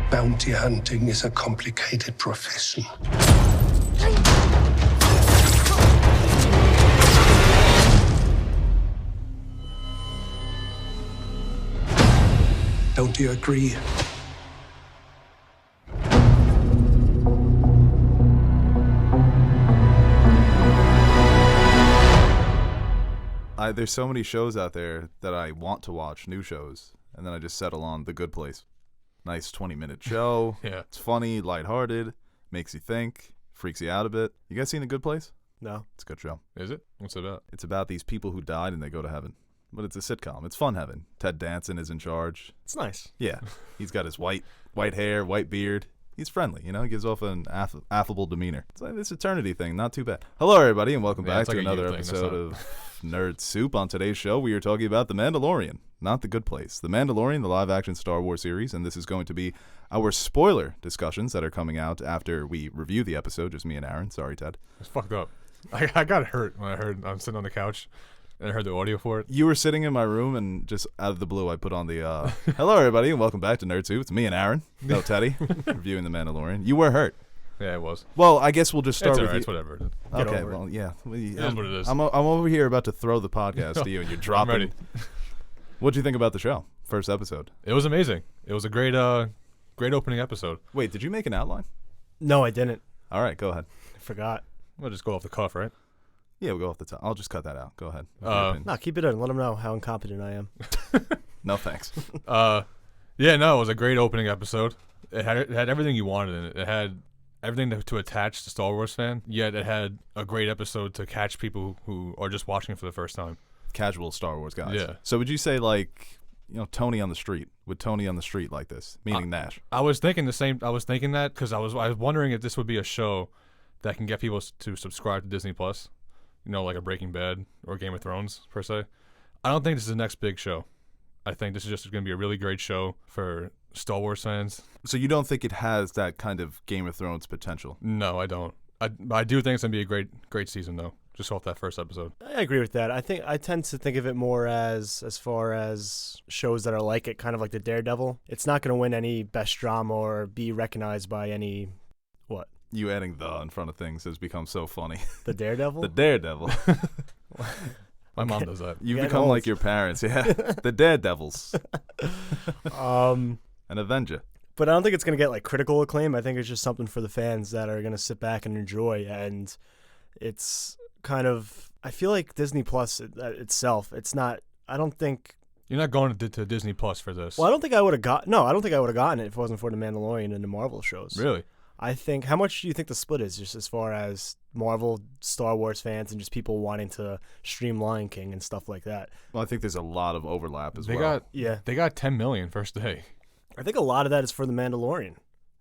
Bounty hunting is a complicated profession. Don't you agree? There's so many shows out there that I want to watch, new shows, and then I just settle on The Good Place. Nice 20-minute show. Yeah. It's funny, lighthearted, makes you think, freaks you out a bit. You guys seen The Good Place? No. It's a good show. Is it? What's it about? It's about these people who died and they go to heaven. But it's a sitcom. It's fun heaven. Ted Danson is in charge. It's nice. Yeah. He's got his white hair, white beard. He's friendly, you know? He gives off an affable demeanor. It's like this eternity thing. Not too bad. Hello, everybody, and welcome back to another episode of Nerd Soup. On today's show, we are talking about The Mandalorian, not The Good Place. The Mandalorian, the live-action Star Wars series, and this is going to be our spoiler discussions that are coming out after we review the episode. Just me and Aaron. Sorry, Ted. It's fucked up. I got hurt when I'm sitting on the couch and I heard the audio for it. You were sitting in my room, and just out of the blue, I put on the, hello, everybody, and welcome back to Nerd Soup. It's me and Aaron. No, Teddy. Reviewing The Mandalorian. You were hurt. Yeah, it was. Well, I guess we'll just start with It's whatever. Okay, well, yeah. It is what it is. I'm over here about to throw the podcast to you, and you're dropping. I'm ready. What'd you think about the show? First episode. It was amazing. It was a great opening episode. Wait, did you make an outline? No, I didn't. All right, go ahead. I forgot. We'll just go off the cuff, right? Yeah, we'll go off the top. I'll just cut that out. Go ahead. No, keep it in. Let them know how incompetent I am. No, thanks. Yeah, no, it was a great opening episode. It had everything you wanted in it. It had everything to attach to Star Wars fan, yet it had a great episode to catch people who are just watching it for the first time. Casual Star Wars guys. Yeah. So would you say, like, you know, Tony on the street? Would Tony on the street like this? Meaning Nash. I was thinking the same. I was thinking that because I was wondering if this would be a show that can get people to subscribe to Disney Plus. You know, like a Breaking Bad or Game of Thrones, per se. I don't think this is the next big show. I think this is just going to be a really great show for Star Wars fans. So you don't think it has that kind of Game of Thrones potential? No, I don't. I do think it's going to be a great season, though, just off that first episode. I agree with that. I tend to think of it more as far as shows that are like it, kind of like the Daredevil. It's not going to win any best drama or be recognized by any, what? You adding the in front of things has become so funny. The Daredevil? The Daredevil. My mom does that. You've become like your parents, yeah. The Daredevils. An Avenger. But I don't think it's going to get like critical acclaim. I think it's just something for the fans that are going to sit back and enjoy. And it's kind of, I feel like Disney Plus itself, it's not, I don't think. You're not going to Disney Plus for this. Well, I don't think I would have gotten it if it wasn't for the Mandalorian and the Marvel shows. Really? I think, how much do you think the split is, just as far as Marvel, Star Wars fans, and just people wanting to stream Lion King and stuff like that? Well, I think there's a lot of overlap as they well. They got 10 million first day. I think a lot of that is for the Mandalorian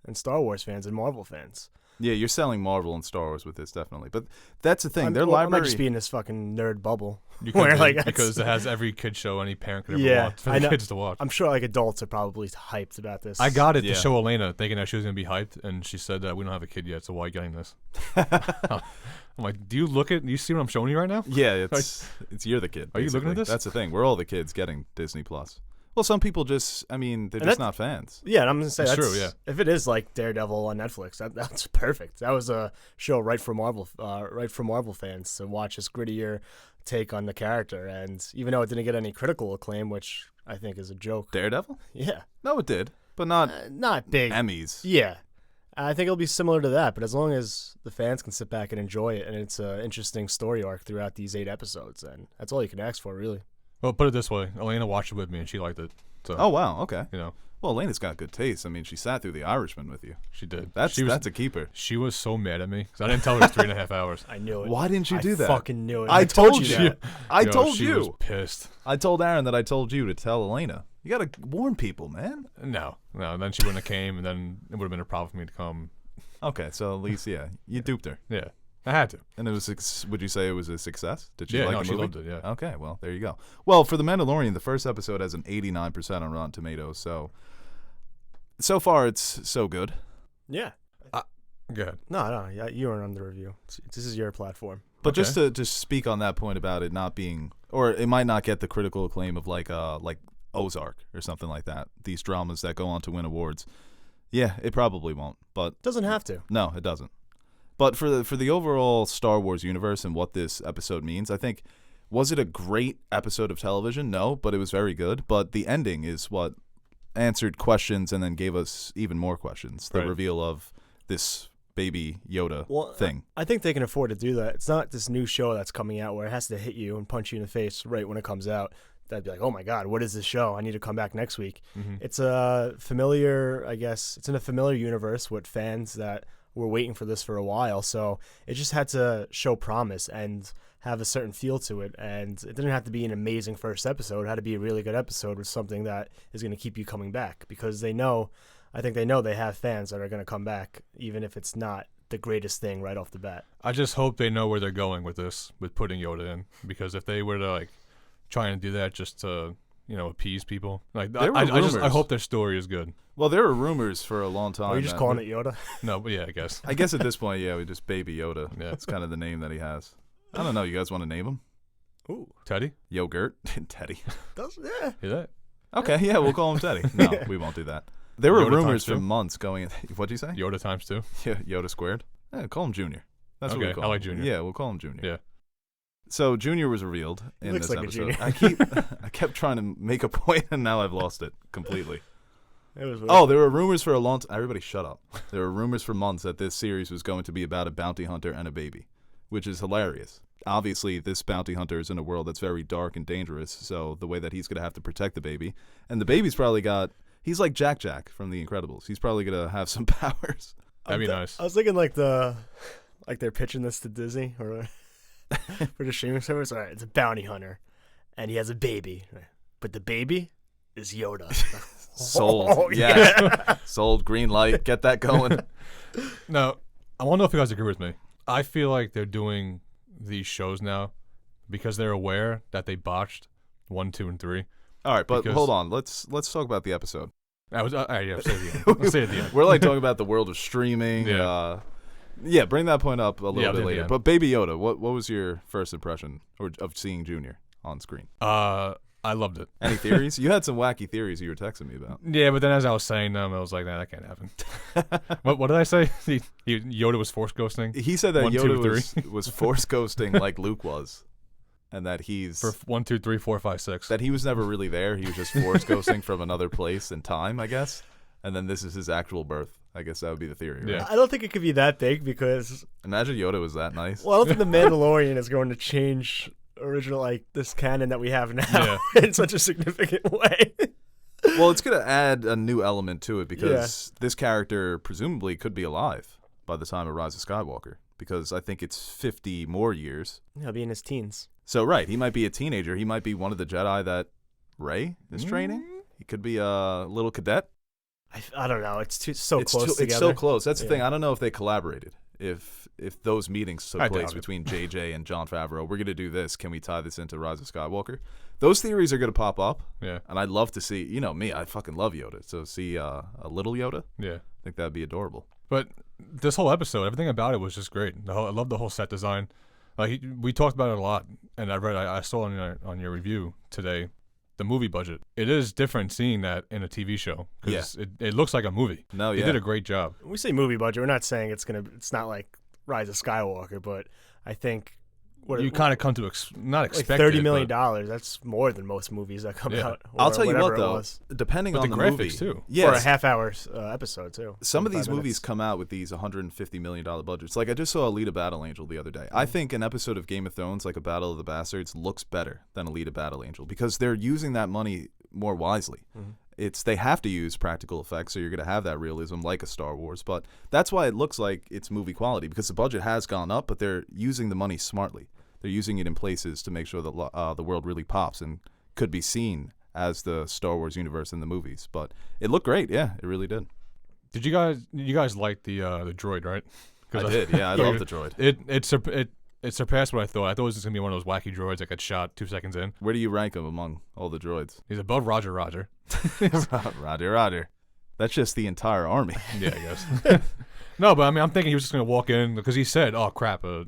and Star Wars fans and Marvel fans. Yeah, you're selling Marvel and Star Wars with this, definitely. But that's the thing. Their I library. might just be in this fucking nerd bubble. Because it has every kid show any parent could ever want for the kids to watch. I'm sure like adults are probably hyped about this. I got it to show Elena, thinking that she was going to be hyped, and she said that we don't have a kid yet, so why are you getting this? I'm like, do you see what I'm showing you right now? Yeah, it's you're the kid. Are you looking at this? That's the thing. We're all the kids getting Disney Plus. Well, some people just, I mean, they're just not fans. Yeah, and I'm going to say that's true, yeah. If it is like Daredevil on Netflix, that's perfect. That was a show right for Marvel fans to watch this grittier take on the character. And even though it didn't get any critical acclaim, which I think is a joke. Daredevil? Yeah. No, it did, but not big. Emmys. Yeah. I think it'll be similar to that, but as long as the fans can sit back and enjoy it, and it's an interesting story arc throughout these 8 episodes, and that's all you can ask for, really. Well, put it this way. Elena watched it with me, and she liked it. So, oh, wow. Okay. You know. Well, Elena's got good taste. I mean, she sat through The Irishman with you. She did. That's a keeper. She was so mad at me because I didn't tell her it's 3.5 hours. I knew it. Why didn't you do that? I fucking knew it. I told you that. I told she you. Was pissed. I told Aaron that I told you to tell Elena. You got to warn people, man. No. Then she wouldn't have came, and then it would have been a problem for me to come. Okay, so at least, yeah, you duped her. Yeah. I had to. And it was. Would you say it was a success? Did she like the no, movie? she loved it, yeah. Okay, well, there you go. Well, for The Mandalorian, the first episode has an 89% on Rotten Tomatoes, so far it's so good. Yeah. Good. No, you weren't on the review. This is your platform. But just to speak on that point about it not being, or it might not get the critical acclaim of like Ozark or something like that, these dramas that go on to win awards. Yeah, it probably won't, but Doesn't have to. no, it doesn't. But for the overall Star Wars universe and what this episode means, I think, was it a great episode of television? No, but it was very good. But the ending is what answered questions and then gave us even more questions. The Right. reveal of this baby Yoda thing. I think they can afford to do that. It's not this new show that's coming out where it has to hit you and punch you in the face right when it comes out. That'd be like, oh my God, what is this show? I need to come back next week. Mm-hmm. It's a familiar, I guess, it's in a familiar universe with fans that were waiting for this for a while. So it just had to show promise and have a certain feel to it. And it didn't have to be an amazing first episode. It had to be a really good episode with something that is going to keep you coming back, because I think they know they have fans that are going to come back, even if it's not the greatest thing right off the bat. I just hope they know where they're going with this, with putting Yoda in, because if they were to like try and do that just to appease people, like I hope their story is good. Well, there were rumors for a long time. Are you just calling it Yoda? No, but yeah, I guess. I guess at this point, yeah, we just baby Yoda. Yeah. That's kind of the name that he has. I don't know. You guys want to name him? Ooh, Teddy? Yogurt? Teddy. yeah. Hear that? Okay, yeah, we'll call him Teddy. No, we won't do that. There were Yoda rumors times for two? months going. What'd you say? Yoda times 2. Yeah, Yoda squared. Yeah, call him Junior. That's what we Okay, call I him. like Junior. Yeah, we'll call him Junior. Yeah. So Junior was revealed in looks this like a episode. junior. I kept trying to make a point, and now I've lost it completely. It was Oh, there were rumors for a long time. Everybody shut up. There were rumors for months that this series was going to be about a bounty hunter and a baby, which is hilarious. Obviously, this bounty hunter is in a world that's very dark and dangerous, so the way that he's going to have to protect the baby, and the baby's probably he's like Jack from The Incredibles. He's probably going to have some powers. That'd be nice. I was thinking like they're pitching this to Disney or for the streaming service. All right, it's a bounty hunter, and he has a baby, but the baby is Yoda. Sold. Oh, yes. Sold. Green light. Get that going. Now, I want to know if you guys agree with me. I feel like they're doing these shows now because they're aware that they botched 1, 2, and 3. All right, but Because- hold on. Let's talk about the episode. All right, yeah, say it at the end. I'll say it at the end. We're like talking about the world of streaming. Yeah. Yeah, bring that point up a little bit later. Yeah. But Baby Yoda, what was your first impression of seeing Junior on screen? I loved it. Any theories? You had some wacky theories you were texting me about. Yeah, but then as I was saying them, I was like, nah, that can't happen. what did I say? Yoda was force ghosting He said that 1, 2, Yoda was force ghosting like Luke was, and that he's for 1, 2, 3, 4, 5, 6. that he was never really there. He was just force ghosting from another place and time, I guess. And then this is his actual birth. I guess that would be the theory. Right? Yeah. I don't think it could be that big because Imagine Yoda was that nice. I don't think the Mandalorian is going to change original this canon that we have now in such a significant way. Well, it's going to add a new element to it because this character presumably could be alive by the time of Rise of Skywalker, because I think it's 50 more years. He'll be in his teens. So, right, he might be a teenager. He might be one of the Jedi that Rey is training. He could be a little cadet. I don't know. It's so close together. It's so close. That's the thing. I don't know if they collaborated. If those meetings took I place doubt it. between JJ and Jon Favreau, we're going to do this. Can we tie this into Rise of Skywalker? Those theories are going to pop up. Yeah. And I'd love to see, me, I fucking love Yoda. So see a little Yoda, Yeah. I think that'd be adorable. But this whole episode, everything about it was just great. I love the whole set design. Like we talked about it a lot, and I saw on your review today the movie budget. It is different seeing that in a TV show because it looks like a movie. No, They did a great job. When we say movie budget, we're not saying it's not like Rise of Skywalker, but I think You kind of come to not like expect $30 it, million. but- That's more than most movies that come out. I'll or tell you whatever what, it though, was. depending But on the the graphics, movie, too. For a yes, half-hour episode too. some of these 45 movies minutes. come out with these $150 million budgets. Like I just saw Alita Battle Angel the other day. I think an episode of Game of Thrones, like a Battle of the Bastards, looks better than Alita Battle Angel because they're using that money more wisely. They have to use practical effects, so you're going to have that realism like a Star Wars. But that's why it looks like it's movie quality, because the budget has gone up, but they're using the money smartly. They're using it in places to make sure that the world really pops and could be seen as the Star Wars universe in the movies. But it looked great. Yeah, it really did. Did you guys like the droid, right? I did. Yeah, I love the droid. It surpassed what I thought. I thought it was just gonna be one of those wacky droids that got shot 2 seconds in. Where do you rank him among all the droids? He's above Roger. Roger. That's just the entire army. Yeah, I guess. No, but I mean, I'm thinking he was just gonna walk in because he said, "Oh crap, a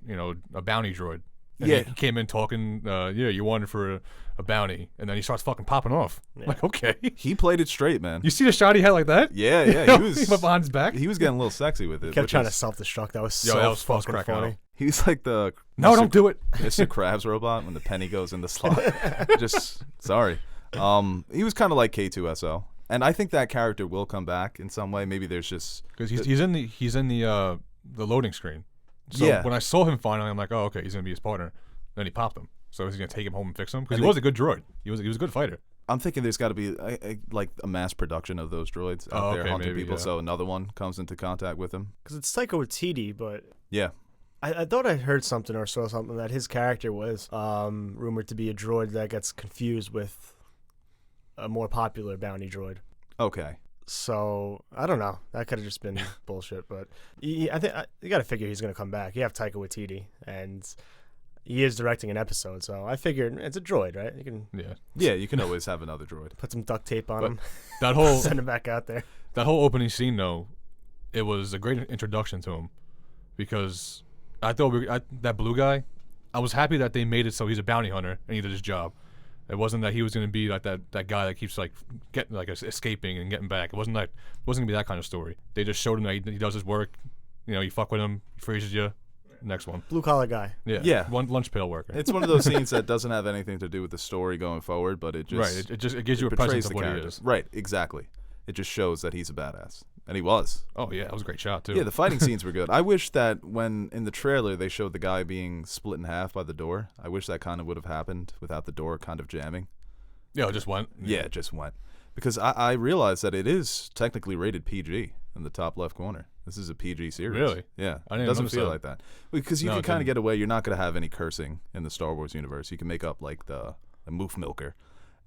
bounty droid." And Yeah. he came in talking, you wanted for a bounty, and then he starts fucking popping off. Yeah. Like, okay. He played it straight, man. You see the shot he had like that? Yeah, He he was went behind his back. he was getting a little sexy with it. Kept which trying to is- self-destruct. That was Yo, so that was fucking cracking funny. up. He was like the No, don't do it. Mr. Krabs robot when the penny goes in the slot. Just sorry. He was kind of like K2SO, and I think that character will come back in some way. Maybe there's just Because he's in the loading screen. So Yeah. when I saw him finally, I'm like, oh, okay, he's gonna be his partner. Then he popped him. So is he gonna take him home and fix him? Because he was a good droid. He was a good fighter. I'm thinking there's got to be like a mass production of those droids out there okay, hunting maybe, people, yeah. so another one comes into contact with him. Because it's Taika Waititi, but Yeah, I thought I heard something or saw something that his character was rumored to be a droid that gets confused with a more popular bounty droid. okay. So I don't know. That could have just been bullshit. But I think you got to figure he's gonna come back. You have Taika Waititi, and he is directing an episode. So I figured it's a droid, right? You can Yeah, you can always have another droid. put some duct tape on But him, that whole send him back out there. that whole opening scene though, it was a great introduction to him, because I thought that blue guy, I was happy that they made it so he's a bounty hunter and he did his job. It wasn't that he was gonna be like that guy that keeps like getting like escaping and getting back. It wasn't gonna be that kind of story. They just showed him that he does his work. You know, you fuck with him, he freezes you. Next one. Blue collar guy. Yeah. One lunch pail worker. It's one of those scenes that doesn't have anything to do with the story going forward, but it just right. It gives you a portrays presence of the what he character. is. Right, exactly. It just shows that he's a badass, and he was. Oh yeah, that was a great shot too. Yeah, the fighting scenes were good. I wish that when in the trailer they showed the guy being split in half by the door. I wish that kind of would have happened without the door kind of jamming. Yeah, it just went. Yeah, it just went. Because I realized that it is technically rated PG in the top left corner. This is a PG series. Really? Yeah. I didn't it doesn't notice feel that. like that. Because you No, can it kind of didn't. get away. You're not going to have any cursing in the Star Wars universe. You can make up like the moof milker.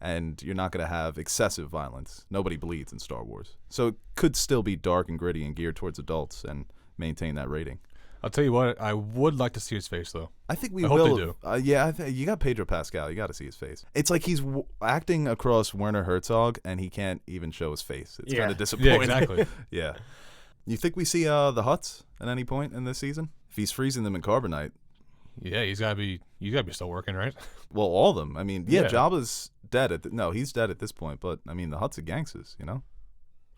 And you're not going to have excessive violence. Nobody bleeds in Star Wars. So it could still be dark and gritty and geared towards adults and maintain that rating. I'll tell you what, I would like to see his face though. I think we I will. hope they do. Yeah, I think you got Pedro Pascal. You got to see his face. It's like he's acting across Werner Herzog, and he can't even show his face. It's Yeah. kind of disappointing. Yeah, exactly. Yeah. You think we see the Hutts at any point in this season? If he's freezing them in carbonite, Yeah, you gotta be still working, right? well, all of them. I mean, yeah, Yeah. Jabba's dead. No, he's dead at this point. But I mean, the Hutts are gangsters, you know.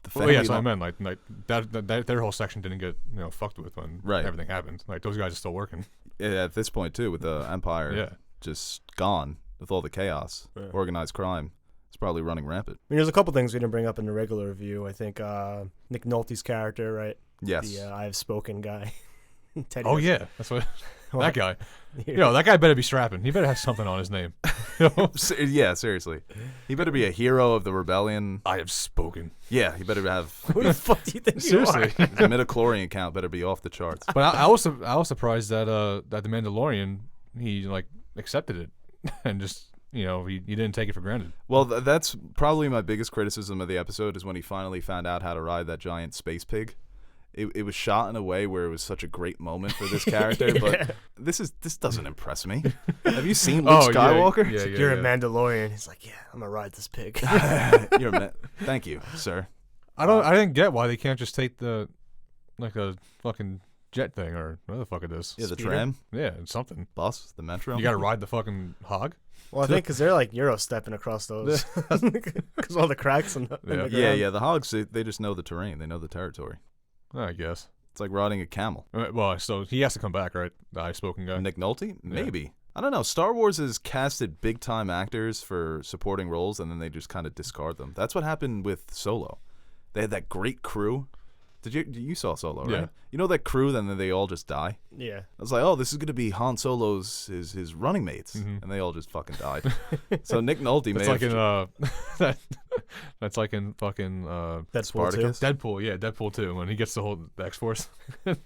The Well, yeah, family so I line- meant like that their whole section didn't get fucked with when Right. everything happened. Like those guys are still working. Yeah, at this point too, with the Empire Yeah. just gone with all the chaos, Yeah. organized crime. It's probably running rampant. I mean, there's a couple things we didn't bring up in the regular review. I think Nick Nolte's character, right? Yes. The I have spoken guy. Teddy Oh has- yeah, that's what What? that guy. That guy better be strapping. He better have something on his name. Yeah, seriously. He better be a hero of the rebellion. I have spoken. Yeah, he better have Who the fuck do you think Seriously. you are? the midichlorian count better be off the charts. But I was surprised that that the Mandalorian he like accepted it and just he didn't take it for granted. Well, that's probably my biggest criticism of the episode is when he finally found out how to ride that giant space pig. It was shot in a way where it was such a great moment for this character, but this doesn't impress me. Have you seen Luke Skywalker? Yeah, You're a Mandalorian. He's like, yeah, I'm gonna ride this pig. Thank you, sir. I didn't get why they can't just take the like a fucking jet thing or whatever the fuck it is. Yeah, the Speeder? tram, Yeah, something. bus, the metro. You gotta ride the fucking hog. Well, I think because they're like Euro stepping across those, because all the cracks in the Yeah. ground. Yeah. The hogs, they just know the terrain. They know the territory. I guess. It's like riding a camel. Well, so he has to come back, right? The eye-spoken guy. Nick Nolte? Maybe. I don't know. Star Wars has casted big-time actors for supporting roles, and then they just kind of discard them. That's what happened with Solo. They had that great crew. You saw Solo, right? Yeah. You know that crew, then they all just die? Yeah. I was like, oh, this is going to be Han Solo's his running mates. Mhm. And they all just fucking died. So Nick Nolte may That's like have... in that's like in fucking Deadpool Spartacus? too. Deadpool. Yeah, Deadpool 2 when he gets the whole X-Force.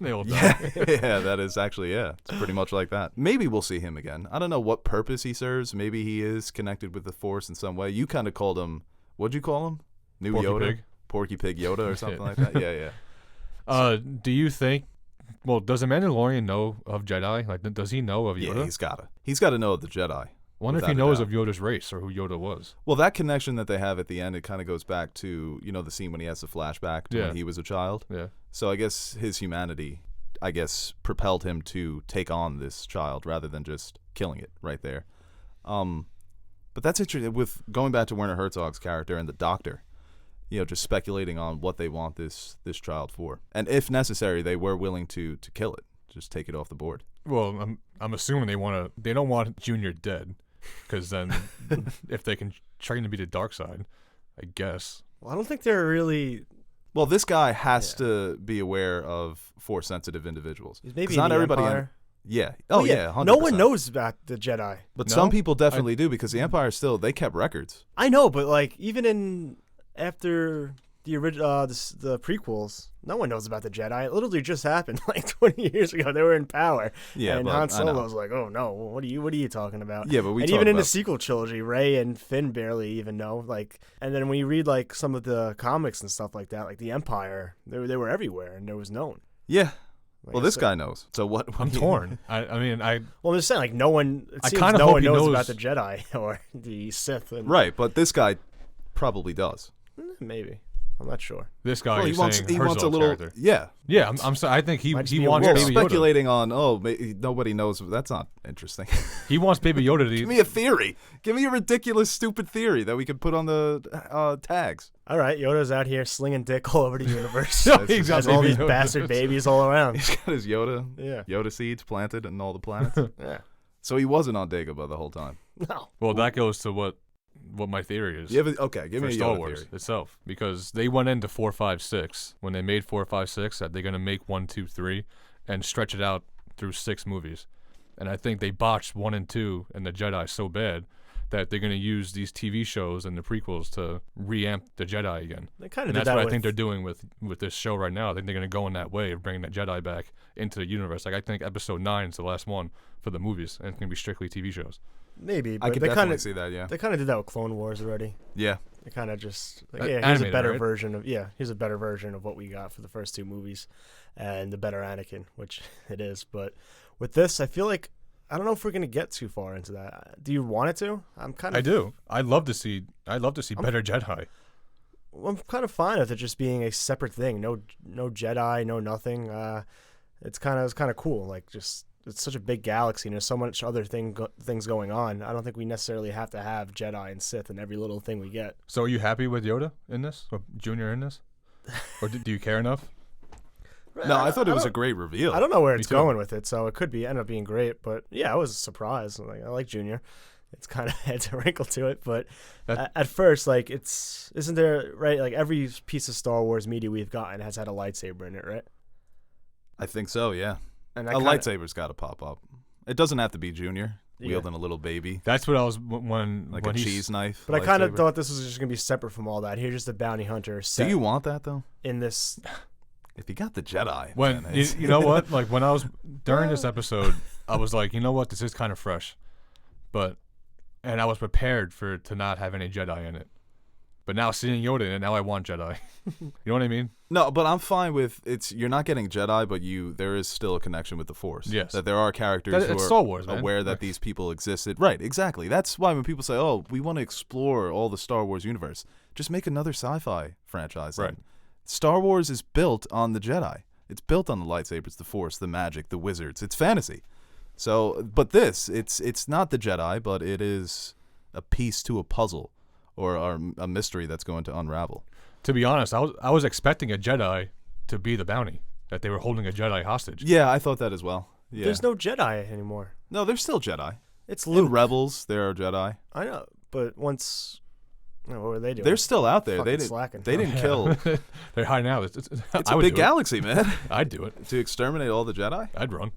They all die. Yeah, that is actually, it's pretty much like that. Maybe we'll see him again. I don't know what purpose he serves. Maybe he is connected with the Force in some way. You kind of called him, what'd you call him? New Porky Yoda? Pig. Porky Pig Yoda or something Yeah. like that? Yeah. Do you think? Well, does a Mandalorian know of Jedi? Like, does he know of Yoda? Yeah, he's got to know the Jedi. Wonder if without he a knows doubt. of Yoda's race or who Yoda was. Well, that connection that they have at the end, it kind of goes back to, the scene when he has the flashback to Yeah. when he was a child. Yeah. So I guess his humanity, propelled him to take on this child rather than just killing it right there. But that's interesting. With going back to Werner Herzog's character and the Doctor, just speculating on what they want this child for, and if necessary, they were willing to kill it, just take it off the board. Well, I'm assuming they don't want Junior dead, because then if they can train to be the dark side, I guess. Well, I don't think they're really. Well, this guy has to be aware of Force-sensitive individuals. Maybe not the everybody. Empire. Yeah. Oh, yeah. 100%. No one knows about the Jedi. But some people definitely do, because the Empire they kept records. I know, but like even after the original, the prequels, no one knows about the Jedi. It literally just happened like 20 years ago. They were in power. Yeah, and but Han Solo was like, "Oh no, what are you talking about?" Yeah, but and even in the sequel trilogy, Rey and Finn barely even know. Like, and then when you read like some of the comics and stuff like that, like the Empire, they were everywhere and there was known. Yeah. Like, well, this guy knows. So what? I'm torn. Well, I'm just saying, like, no one. It seems I no hope one he knows knows about the Jedi or the Sith. And, right, but this guy probably does. Maybe. I'm not sure. This guy, Well, he wants a little. character. Yeah. Yeah, I'm sorry. I think he Might just be wants a Baby wolf. Yoda. Speculating on nobody knows. That's not interesting. He wants Baby Yoda to. Give me a theory. Give me a ridiculous, stupid theory that we could put on the tags. All right, Yoda's out here slinging dick all over the universe. He's got Has all Baby these Yoda. bastard babies all around. He's got his Yeah. Yoda seeds planted in all the planets. Yeah. So he wasn't on Dagobah the whole time. No. Well, that goes to what my theory is. Okay, give for me a Star Yoda Wars theory. itself, because they went into 4, 5, 6 when they made 4, 5, 6 that they're gonna make 1, 2, 3 and stretch it out through 6 movies, and I think they botched 1 and 2 and the Jedi so bad that they're gonna use these TV shows and the prequels to reamp the Jedi again. They kind of And did that's that what I with, think they're doing with this show right now. I think they're gonna go in that way of bringing the Jedi back into the universe. Like I think Episode 9 is the last one for the movies, and it's gonna be strictly TV shows. maybe, I but could they definitely kind of see that. Yeah. they kind of did that with Clone Wars already. Yeah. They kind of just like, Here's here's a animated, better right? version of here's a better version of what we got for the first 2 movies, and the better Anakin, which it is. But with this, I feel like I don't know if we're gonna get too far into that. Do you want it to? I do. I'd love to see better Jedi. I'm kind of fine with it just being a separate thing. No Jedi, no nothing. It's kind of cool. Like just it's such a big galaxy and there's so much other things going on. I don't think we necessarily have to have Jedi and Sith in every little thing we get. So are you happy with Yoda in this, or Junior in this, or do you care enough? No, I thought it was a great reveal. I don't know where it's too. going with it, so it could end up being great. But yeah, I was surprised. Like I like Junior. It's kind of adds a wrinkle to it, but at first, like isn't there right? Like every piece of Star Wars media we've gotten has had a lightsaber in it, right? I think so. Yeah. And A lightsaber's got to pop up. It doesn't have to be Junior wielding a little baby, That's what I was when like when a he's- cheese knife. But I kind of lightsaber. thought this was just gonna be separate from all that. Here's just a bounty hunter Do set you want that though? in this. If you got the Jedi, When man, you know what, like when I was during this episode, I was like, you know what, this is kind of fresh, and I was prepared to not have any Jedi in it. But now seeing Yoda in it, now I want Jedi. You know what I mean? No, but I'm fine with you're not getting Jedi, but there is still a connection with the Force. Yes. That there are characters It's who are Star Wars, man. aware that these people existed. Right, exactly. That's why when people say, "Oh, we want to explore all the Star Wars universe," just make another sci-fi franchise. Right. Star Wars is built on the Jedi. It's built on the lightsabers, the Force, the magic, the wizards. It's fantasy. So, but it's not the Jedi, but it is a piece to a puzzle or a mystery that's going to unravel. To be honest, I was expecting a Jedi to be the bounty, that they were holding a Jedi hostage. Yeah, I thought that as well. Yeah. There's no Jedi anymore. No, there's still Jedi. It's In Luke. Rebels, there are Jedi. I know, but once, what were they doing? They're still out there. Fucking They didn't. slacking. They didn't kill. They're hiding out. It's It's a big galaxy, man. I'd do it. To exterminate all the Jedi. I'd run.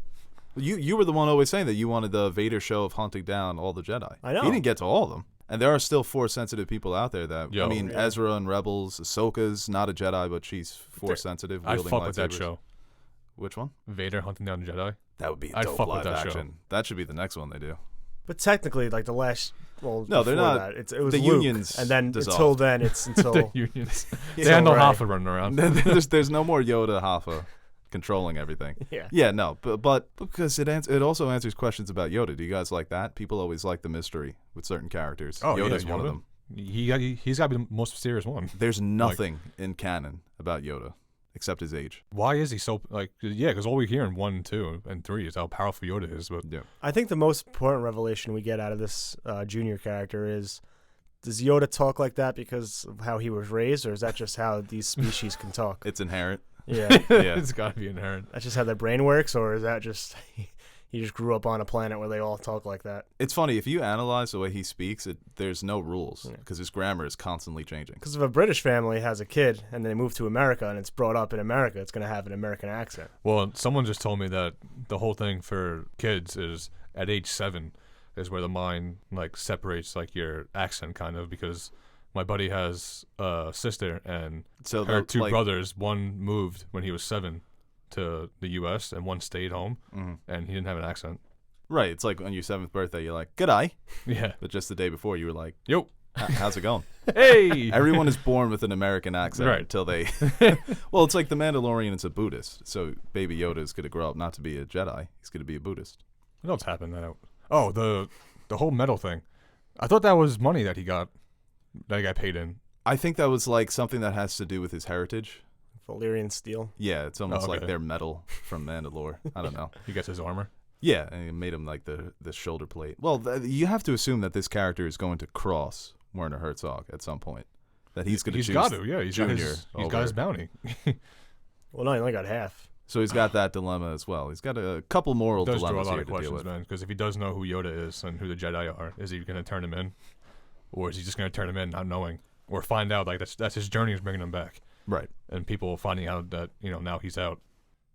You were the one always saying that you wanted the Vader show of hunting down all the Jedi. I know. He didn't get to all of them. And there are still Force-sensitive people out there that, Yo. I mean, Yeah. Ezra and Rebels, Ahsoka's not a Jedi, but she's Force-sensitive, I'd wielding fuck with that lightsabers. show. Which one? Vader hunting down the Jedi. That would be a I'd dope fuck with live that show. action. That should be the next one they do. But technically, like the last, No, before they're not- That, it was the Luke, union's and then dissolved. until then, it's until The unions. Yeah. They had no Right. Hoffa running around. there's no more Yoda Hoffa controlling everything. yeah. Yeah, no, but because it also answers questions about Yoda. Do you guys like that? People always like the mystery with certain characters. Oh, Yoda's yeah, one of Yoda. them. He's got to be the most mysterious one. There's nothing in canon about Yoda except his age. Why is he so like? Yeah, because all we hear in 1, 2, and 3 is how powerful Yoda is. But Yeah. I think the most important revelation we get out of this junior character is, does Yoda talk like that because of how he was raised, or is that just how these species can talk? It's inherent. Yeah. Yeah. it's got to be inherent. That's just how their brain works, or is that just he just grew up on a planet where they all talk like that? It's funny, if you analyze the way he speaks, there's no rules because his grammar is constantly changing. Because if a British family has a kid and they move to America and it's brought up in America, it's going to have an American accent. Well, someone just told me that the whole thing for kids is at age 7 is where the mind like separates like your accent kind of, because my buddy has a sister and So her the- 2 like- brothers. One moved when he was 7 to the U.S. and one stayed home, and he didn't have an accent. Right. It's like on your 7th birthday, you're like, "G'day," Yeah. but just the day before, you were like, Yo. "How's it going?" Hey. Everyone is born with an American accent Right. until they. Well, it's like the Mandalorian is a Buddhist, so Baby Yoda is going to grow up not to be a Jedi. He's going to be a Buddhist. What else happened? Oh, the whole metal thing. I thought that was money that he got paid in. I think that was like something that has to do with his heritage. Valyrian steel. Yeah, it's almost like okay. their metal from Mandalore. I don't know. He gets his armor. Yeah, and it made him like the shoulder plate. Well, you have to assume that this character is going to cross Werner Herzog at some point. That he's going to choose. He's got to, yeah. He's Junior got his bounty. Well, no, he only got half. So he's got that dilemma as well. He's got a couple moral Does draw a dilemmas lot here of to deal questions, with. man. Because if he does know who Yoda is and who the Jedi are, is he going to turn him in, or is he just going to turn him in not knowing, or find out like that's his journey is bringing him back, Right. and people finding out that now he's out.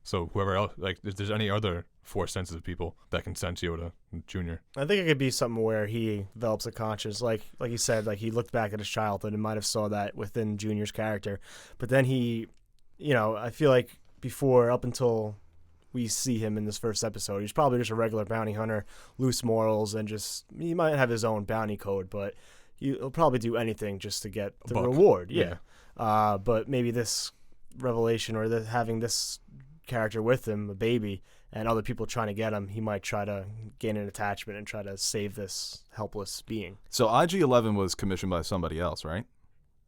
So whoever else, like, if there's any other Force sensitive people that can sense Yoda Jr. I think it could be something where he develops a conscience, like you said, like he looked back at his childhood and might have saw that within Junior's character, but then he, I feel like before, up until we see him in this first episode, he's probably just a regular bounty hunter, loose morals, and just he might have his own bounty code, but he'll probably do anything just to get the reward. Yeah. But maybe this revelation or having this character with him, a baby, and other people trying to get him, he might try to gain an attachment and try to save this helpless being. So IG-11 was commissioned by somebody else, right?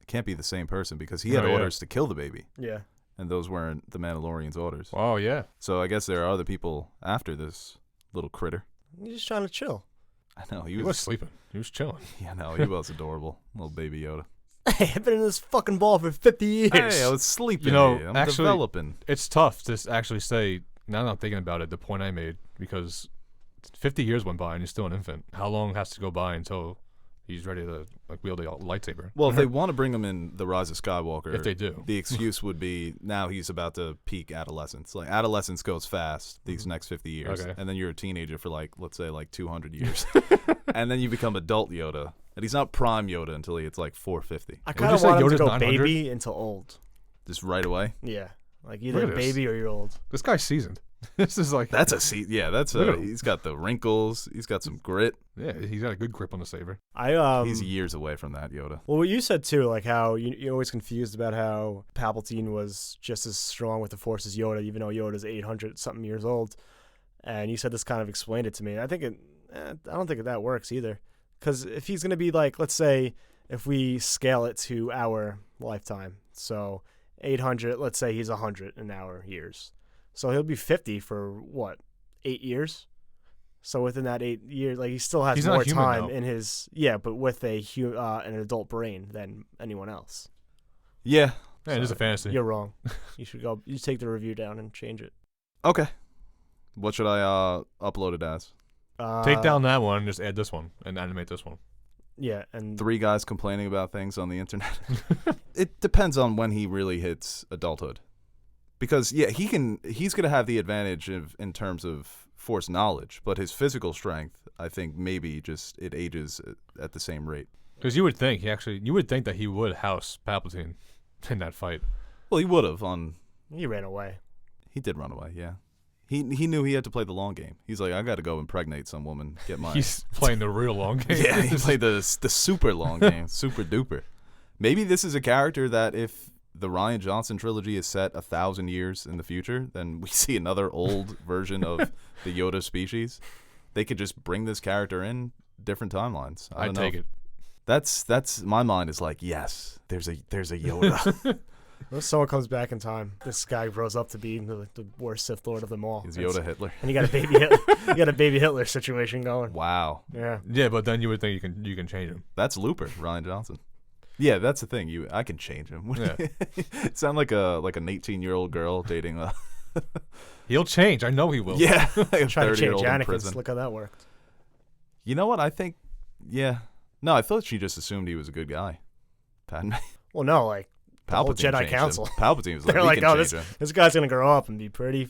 It can't be the same person because he had orders to kill the baby. Yeah. And those weren't the Mandalorian's orders. Oh yeah. So I guess there are other people after this little critter. He's just trying to chill. I know. He was sleeping. He was chilling. Yeah, no, he was adorable. Little baby Yoda. Hey, I've been in this fucking ball for 50 years. Hey, I was sleeping. I'm actually, developing. It's tough to actually say, now that I'm thinking about it, the point I made, because 50 years went by and he's still an infant. How long has to go by until he's ready to wield a lightsaber? Well, if they want to bring him in The Rise of Skywalker, if they do, the excuse would be now he's about to peak adolescence. Like adolescence goes fast these next 50 years, and then you're a teenager for let's say 200 years, and then you become adult Yoda, and he's not prime Yoda until he hits 450. I kind of want him to Yoda's go 900? baby until old. Just right away. Yeah, like Look either at this. baby or you're old. this guy's seasoned. This is like That's a seat. Yeah, that's Look a. at him. He's got the wrinkles. He's got some grit. yeah, he's got a good grip on the saber. He's years away from that Yoda. Well, what you said too, like how you're always confused about how Palpatine was just as strong with the Force as Yoda, even though Yoda's 800 something years old. And you said this kind of explained it to me. I don't think that works either, because if he's gonna be let's say if we scale it to our lifetime, so 800, let's say he's 100 in our years, so he'll be 50 for what, 8 years? So within that 8 years, he still has He's not more human, time though. in his but with an adult brain than anyone else. Yeah. Yeah, it is a fantasy. You're wrong. You should go. You take the review down and change it. Okay. What should I upload it as? Take down that one and just add this one and animate this one. Yeah, and 3 guys complaining about things on the internet. It depends on when he really hits adulthood, because he's gonna have the advantage in terms of Force knowledge, but his physical strength, I think maybe just it ages at the same rate. Because you would think that he would house Palpatine in that fight. Well, he would have he ran away. He did run away. Yeah. He knew he had to play the long game. He's like, I got to go impregnate some woman, get my. He's playing the real long game. Yeah, he played the super long game, super duper. Maybe this is a character that if the Rian Johnson trilogy is set 1,000 years in the future, then we see another old version of the Yoda species. They could just bring this character in different timelines. I don't know. take it. That's my mind is like, yes, there's a Yoda. When someone comes back in time, this guy grows up to be the worst Sith Lord of them all. He's Yoda Hitler. And you got a baby Hitler, you got a baby Hitler situation going. Wow. Yeah. Yeah, but then you would think you can change him. That's Looper, Ryan Johnson. Yeah, that's the thing. I can change him. Yeah. Sound like an 18-year-old girl dating a He'll change. I know he will. like a Try to change 30-year-old in Anakin. prison. Look how that worked. You know what? I think, yeah. No, I thought she just assumed he was a good guy. Padme. Well, no, like the whole Palpatine Jedi changed him. Council. Palpatine was like, They're we like, can oh, change him. this guy's gonna grow up and be pretty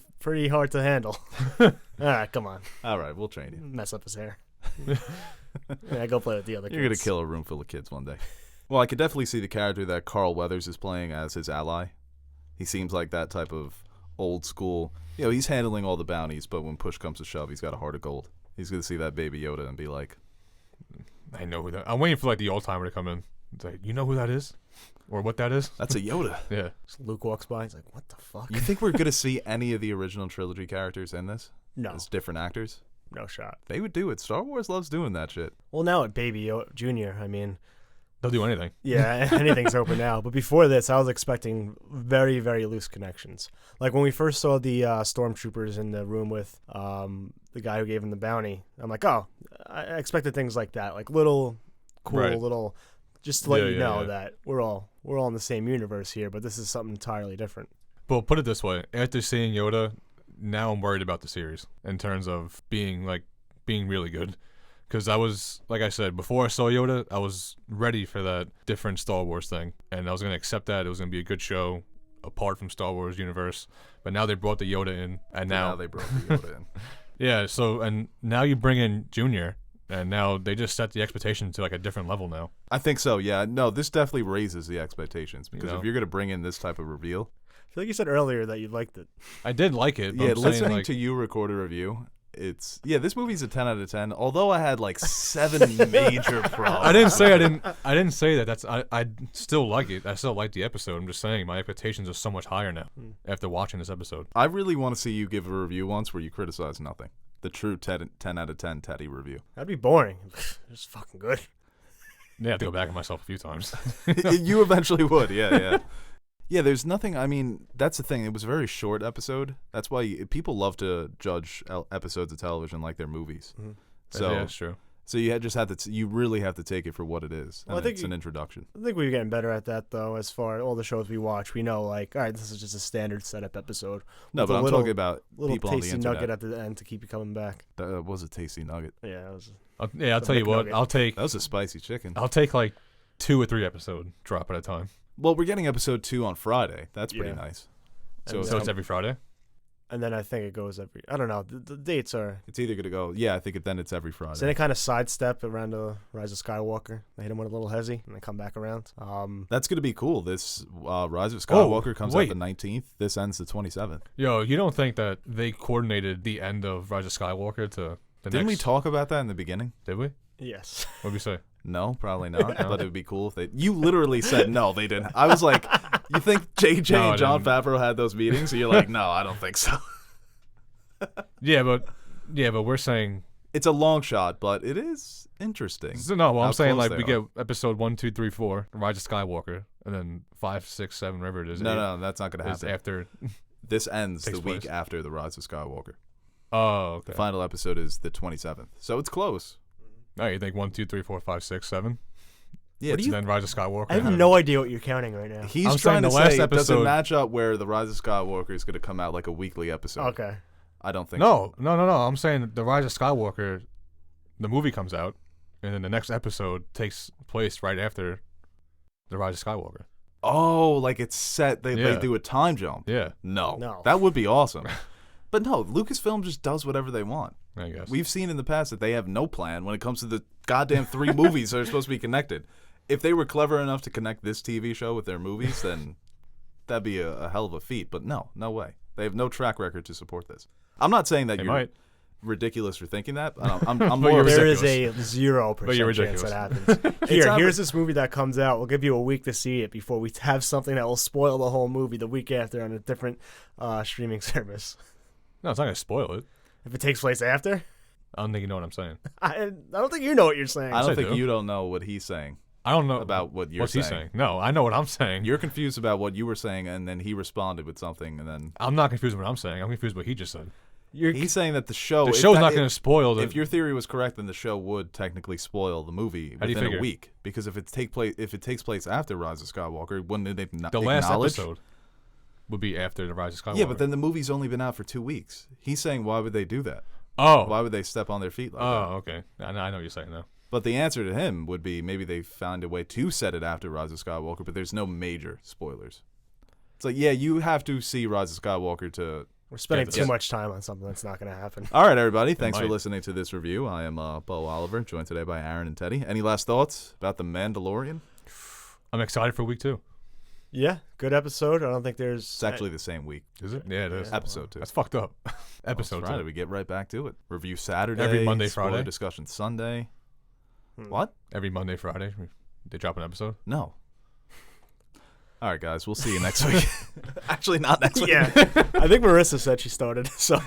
hard to handle. All right, come on, All right, we'll train you. mess up his hair. Yeah, go play with the other You're going kids. to kill a room full of kids one day. Well, I could definitely see the character that Carl Weathers is playing as his ally. He seems like that type of old school. He's handling all the bounties, but when push comes to shove, he's got a heart of gold. He's going to see that baby Yoda and be like, I know who that. I'm waiting for like the old timer to come in. It's like, you know who that is, or what that is? that's a Yoda. Yeah. So Luke walks by. He's like, "What the fuck?" You think we're going to see any of the original trilogy characters in this? No, As different actors? no shot. They would do it. Star Wars loves doing that shit. Well, now at Baby Yoda Jr., I mean, They'll do anything. yeah, anything's open now. But before this, I was expecting very, very loose connections. Like when we first saw the stormtroopers in the room with the guy who gave him the bounty, I'm like, oh, I expected things like that, like little cool, Right. little, just to let you Yeah, know yeah. that we're all in the same universe here, but this is something entirely different. But put it this way: after seeing Yoda, now I'm worried about the series in terms of being really good. Because I was, like I said, before I saw Yoda, I was ready for that different Star Wars thing. And I was going to accept that. It was going to be a good show apart from Star Wars universe. But now they brought the Yoda in. And now they brought the Yoda in. Yeah, so, and now you bring in Junior. And now they just set the expectation to like a different level now. I think so, yeah. No, this definitely raises the expectations. Because if you're going to bring in this type of reveal. I feel like you said earlier that you liked it. I did like it. But Yeah, I'm saying, listening like, to you record a review, this movie's a 10 out of 10. Although I had like 7 major problems. I didn't say that. I still like it. I still like the episode. I'm just saying my expectations are so much higher now after watching this episode. I really want to see you give a review once where you criticize nothing. The true 10 out of 10 Teddy review. That'd be boring. It's fucking good. Yeah, I have to go back on myself a few times. You eventually would, yeah. Yeah, there's nothing. I mean, that's the thing. It was a very short episode. That's why people love to judge episodes of television like they're movies. Mm-hmm. So yeah, that's true. So you just have to. You really have to take it for what it is. Well, I And think it's an introduction. I think we're getting better at that, though, as far as all the shows we watch. We know, like, all right, this is just a standard setup episode. No, with but a I'm little, talking about little people on the tasty internet. nugget at the end to keep you coming back. That was a tasty nugget. Yeah, that was, I'll The tell you what. McNugget. That was a spicy chicken. I'll take like 2 or 3 episode drop at a time. Well, we're getting episode 2 on Friday. That's pretty Yeah. nice. And So it's every Friday. and then I think it goes every. I don't know. The dates are. It's either gonna go. Yeah, I think then it's every Friday. So they kind of sidestep around the Rise of Skywalker. They hit him with a little hezzy, and they come back around. That's gonna be cool. This Rise of Skywalker comes out wait. the 19th. This ends the 27th. Yo, you don't think that they coordinated the end of Rise of Skywalker to the Didn't we next? talk about that in the beginning? Did we? Yes. What'd we say? No, probably not. But it would be cool if they. You literally said no, they didn't. I was like, you think JJ No, I and Jon didn't. Favreau had those meetings? And you're like, no, I don't think so. Yeah, but we're saying It's a long shot, but it is interesting. no. Well, how I'm saying close like they we are. get episode 1, 2, 3, 4, Rise of Skywalker, and then 5, 6, 7, whatever it is. No, that's not gonna is happen. after. This ends Takes the week place. after the Rise of Skywalker. Oh, okay. The final episode is the 27th, so it's close. Oh, you think 1, 2, 3, 4, 5, 6, 7? Yeah, And then Rise of Skywalker. I have and- no idea what you're counting right now. he's I'm trying saying to the last say it doesn't episode- match up where the Rise of Skywalker is going to come out like a weekly episode. Okay. I don't think. No. I'm saying the Rise of Skywalker, the movie comes out, and then the next episode takes place right after the Rise of Skywalker. Oh, like it's set. They Yeah. do a time jump. Yeah, No. That would be awesome. But no, Lucasfilm just does whatever they want. I guess. We've seen in the past that they have no plan when it comes to the goddamn 3 movies that are supposed to be connected. If they were clever enough to connect this TV show with their movies, then that'd be a hell of a feat. But no way. They have no track record to support this. I'm not saying that They you're might. ridiculous for thinking that. I'm But more you're of a- There is ridiculous. a 0% But you're chance ridiculous. that happens. Here's this movie that comes out. We'll give you a week to see it before we have something that will spoil the whole movie the week after on a different streaming service. No, it's not gonna spoil it. If it takes place after, I don't think you know what I'm saying. I don't think you know what you're saying. I I don't think do. you don't know what he's saying. I don't know about what you're what's saying. he saying. No, I know what I'm saying. You're confused about what you were saying, and then he responded with something, and then I'm not confused with what I'm saying. I'm confused with what he just said. he's saying that the show's not going to spoil If your theory was correct, then the show would technically spoil the movie How do you within a figure? week. Because if it takes place after Rise of Skywalker, wouldn't it The last acknowledge? episode would be after the Rise of Skywalker. Yeah, but then the movie's only been out for 2 weeks. He's saying, why would they do that? Oh. Why would they step on their feet like that? Oh, okay. I know what you're saying now. But the answer to him would be maybe they found a way to set it after Rise of Skywalker, but there's no major spoilers. It's like, yeah, you have to see Rise of Skywalker to... We're spending too much time on something that's not going to happen. All right, everybody. Thanks for listening to this review. I am Beau Oliver, joined today by Aaron and Teddy. Any last thoughts about The Mandalorian? I'm excited for week 2. Yeah, good episode. I don't think there's... It's actually the same week. Is it? Yeah, it is. Episode 2. That's fucked up. Episode Friday, 2. we get right back to it. Review Saturday. Every Monday, spoiler Friday. discussion Sunday. What? Every Monday, Friday, they drop an episode. No. All right, guys. We'll see you next week. Actually, not next week. Yeah. I think Marissa said she started, so...